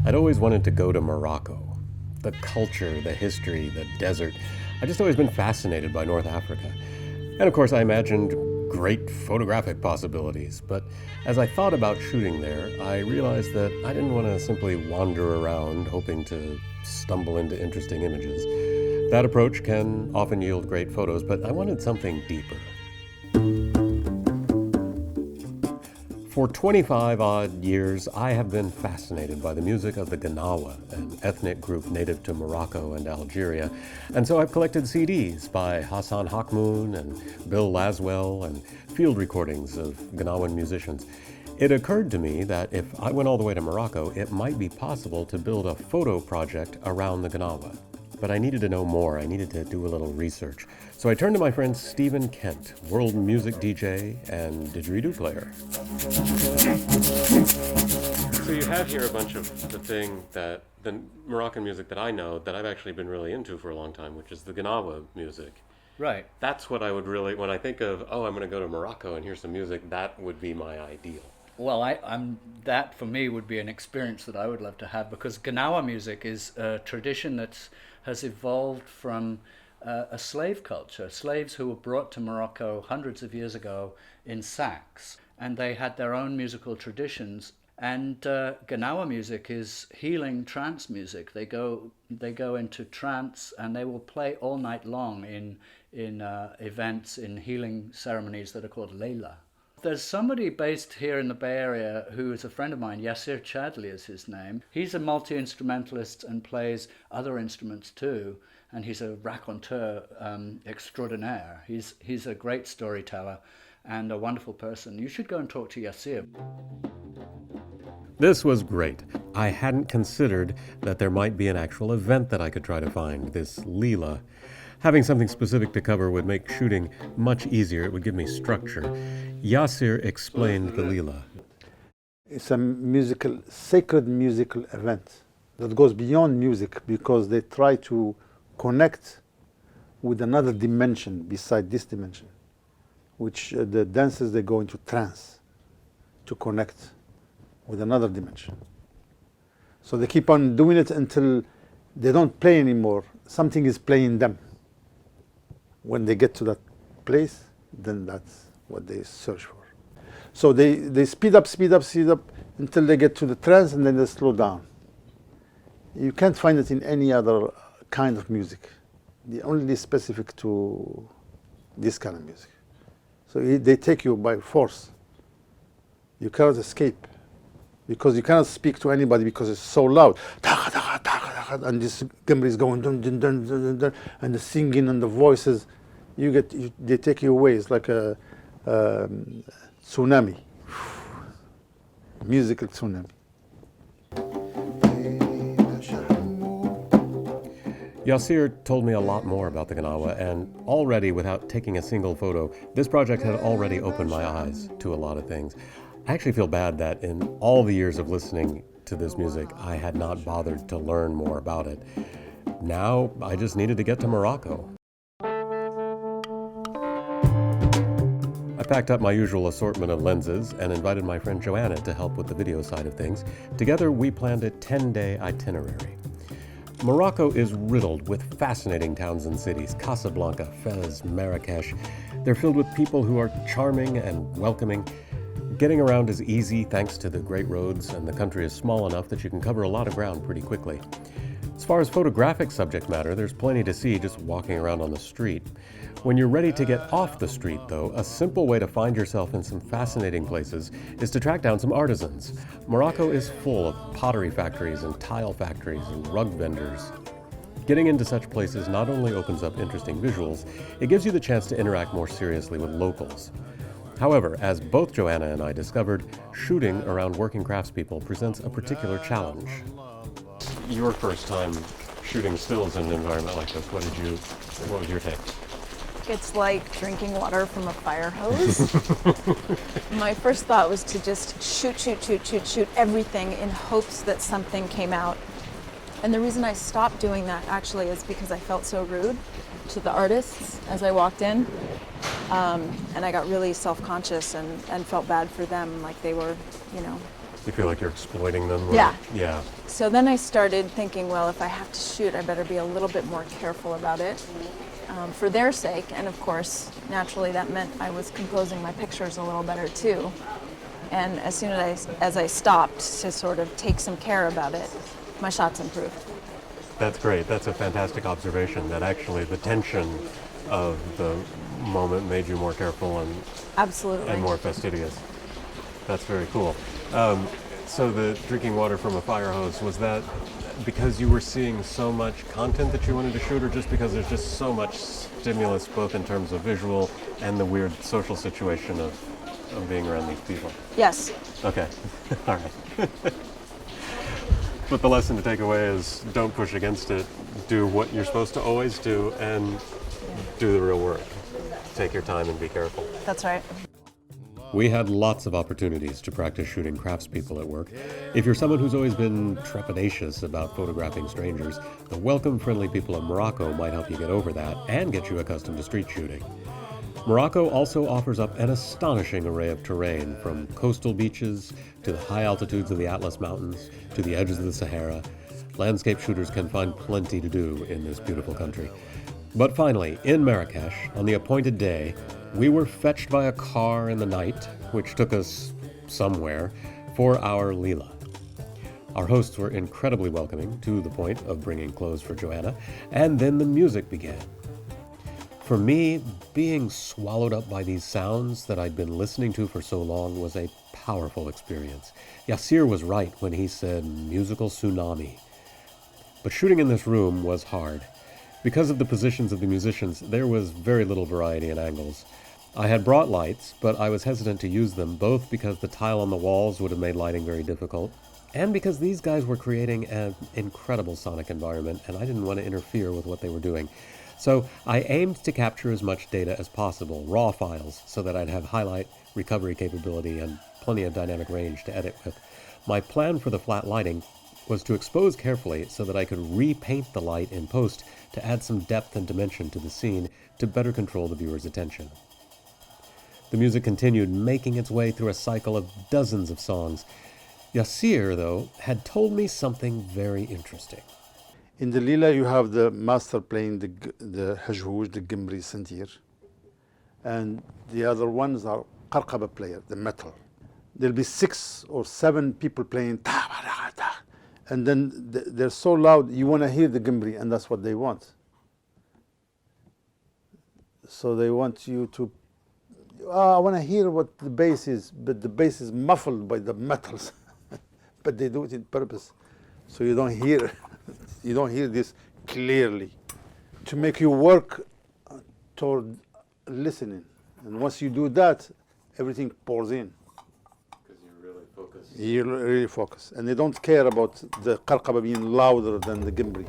I'd always wanted to go to Morocco. The culture, the history, the desert. I've just always been fascinated by North Africa. And of course, I imagined great photographic possibilities. But as I thought about shooting there, I realized that I didn't want to simply wander around hoping to stumble into interesting images. That approach can often yield great photos, but I wanted something deeper. For 25 odd years, I have been fascinated by the music of the Gnawa, an ethnic group native to Morocco and Algeria, and so I've collected CDs by Hassan Hakmoun and Bill Laswell and field recordings of Gnawan musicians. It occurred to me that if I went all the way to Morocco, it might be possible to build a photo project around the Gnawa. But I needed to know more. I needed to do a little research. So I turned to my friend Stephen Kent, world music DJ and didgeridoo player. So you have here a bunch of the Moroccan music that I know that I've actually been really into for a long time, which is the Gnawa music. Right. That's what I would really, when I think of, oh, I'm going to go to Morocco and hear some music, that would be my ideal. Well, that for me would be an experience that I would love to have, because Gnawa music is a tradition that has evolved from a slave culture. Slaves who were brought to Morocco hundreds of years ago in sacks, and they had their own musical traditions. And Gnawa music is healing trance music. They go into trance, and they will play all night long in events, in healing ceremonies that are called Layla. There's somebody based here in the Bay Area who is a friend of mine. Yassir Chadli is his name. He's a multi-instrumentalist and plays other instruments too, and he's a raconteur extraordinaire. He's a great storyteller and a wonderful person. You should go and talk to Yassir. This was great. I hadn't considered that there might be an actual event that I could try to find, this Leela. Having something specific to cover would make shooting much easier. It would give me structure. Yassir explained the Leela. It's a sacred musical event that goes beyond music, because they try to connect with another dimension beside this dimension, which the dancers, they go into trance to connect with another dimension. So they keep on doing it until they don't play anymore. Something is playing them. When they get to that place, then that's what they search for. So they speed up until they get to the trance, and then they slow down. You can't find it in any other kind of music. They're only specific to this kind of music. So they take you by force. You cannot escape, because you cannot speak to anybody because it's so loud. And this gambri is going dun, dun, dun, dun, dun, dun, and the singing and the voices, they take you away. It's like a tsunami, musical tsunami. Yassir told me a lot more about the Gnawa, and already, without taking a single photo, this project had already opened my eyes to a lot of things. I actually feel bad that in all the years of listening to this music, I had not bothered to learn more about it. Now, I just needed to get to Morocco. I packed up my usual assortment of lenses and invited my friend Joanna to help with the video side of things. Together, we planned a 10-day itinerary. Morocco is riddled with fascinating towns and cities: Casablanca, Fez, Marrakesh. They're filled with people who are charming and welcoming. Getting around is easy thanks to the great roads, and the country is small enough that you can cover a lot of ground pretty quickly. As far as photographic subject matter, there's plenty to see just walking around on the street. When you're ready to get off the street, though, a simple way to find yourself in some fascinating places is to track down some artisans. Morocco is full of pottery factories and tile factories and rug vendors. Getting into such places not only opens up interesting visuals, it gives you the chance to interact more seriously with locals. However, as both Joanna and I discovered, shooting around working craftspeople presents a particular challenge. Your first time shooting stills in an environment like this, what was your take? It's like drinking water from a fire hose. My first thought was to just shoot everything in hopes that something came out. And the reason I stopped doing that actually is because I felt so rude to the artists as I walked in. And I got really self-conscious and felt bad for them, like they were, You feel like you're exploiting them? Or, Yeah. Yeah. So then I started thinking, well, if I have to shoot, I better be a little bit more careful about it for their sake. And of course, naturally, that meant I was composing my pictures a little better too. And as soon as I stopped to sort of take some care about it, my shots improved. That's great. That's a fantastic observation, that actually the tension of the moment made you more careful Absolutely. and more fastidious. That's very cool. So the drinking water from a fire hose, was that because you were seeing so much content that you wanted to shoot, or just because there's just so much stimulus, both in terms of visual and the weird social situation of being around these people? Yes. Okay. All right. But the lesson to take away is don't push against it. Do what you're supposed to always do and do the real work. Take your time and be careful. That's right. We had lots of opportunities to practice shooting craftspeople at work. If you're someone who's always been trepidatious about photographing strangers, the welcome, friendly people of Morocco might help you get over that and get you accustomed to street shooting. Morocco also offers up an astonishing array of terrain, from coastal beaches to the high altitudes of the Atlas Mountains to the edges of the Sahara. Landscape shooters can find plenty to do in this beautiful country. But finally, in Marrakesh, on the appointed day, we were fetched by a car in the night, which took us somewhere, for our Leela. Our hosts were incredibly welcoming, to the point of bringing clothes for Joanna, and then the music began. For me, being swallowed up by these sounds that I'd been listening to for so long was a powerful experience. Yassir was right when he said musical tsunami. But shooting in this room was hard. Because of the positions of the musicians, there was very little variety in angles. I had brought lights, but I was hesitant to use them, both because the tile on the walls would have made lighting very difficult, and because these guys were creating an incredible sonic environment, and I didn't want to interfere with what they were doing. So I aimed to capture as much data as possible, raw files, so that I'd have highlight, recovery capability, and plenty of dynamic range to edit with. My plan for the flat lighting was to expose carefully so that I could repaint the light in post to add some depth and dimension to the scene to better control the viewer's attention. The music continued, making its way through a cycle of dozens of songs. Yassir, though, had told me something very interesting. In the Leela, you have the master playing the hajhouj, the Gimri sentir, and the other ones are qarqaba player, the metal. There'll be 6 or 7 people playing, and then they're so loud, you want to hear the Gimri, and that's what they want. So they want you to, I want to hear what the bass is, but the bass is muffled by the metals, but they do it on purpose, so you don't hear. You don't hear this clearly, to make you work toward listening. And once you do that, everything pours in. Because you're really focused. You really focus. And they don't care about the qarqaba being louder than the Gimri.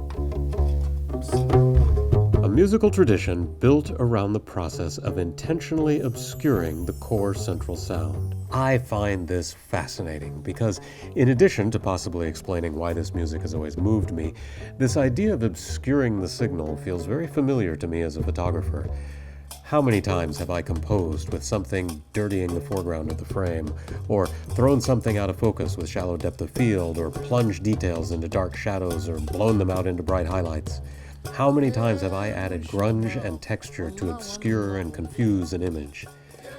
A musical tradition built around the process of intentionally obscuring the core central sound. I find this fascinating because, in addition to possibly explaining why this music has always moved me, this idea of obscuring the signal feels very familiar to me as a photographer. How many times have I composed with something dirtying the foreground of the frame, or thrown something out of focus with shallow depth of field, or plunged details into dark shadows, or blown them out into bright highlights? How many times have I added grunge and texture to obscure and confuse an image?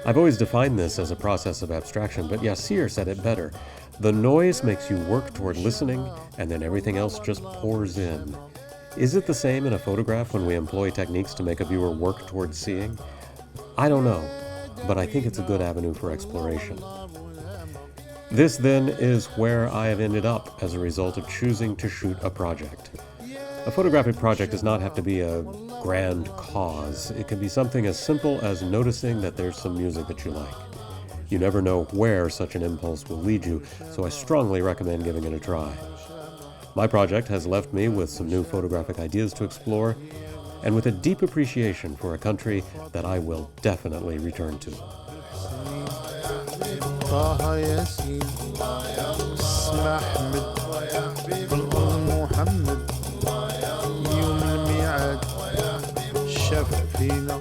I've always defined this as a process of abstraction, but Yassir said it better. The noise makes you work toward listening, and then everything else just pours in. Is it the same in a photograph when we employ techniques to make a viewer work toward seeing? I don't know, but I think it's a good avenue for exploration. This then is where I have ended up as a result of choosing to shoot a project. A photographic project does not have to be a grand cause. It can be something as simple as noticing that there's some music that you like. You never know where such an impulse will lead you, so I strongly recommend giving it a try. My project has left me with some new photographic ideas to explore, and with a deep appreciation for a country that I will definitely return to. شاف فينا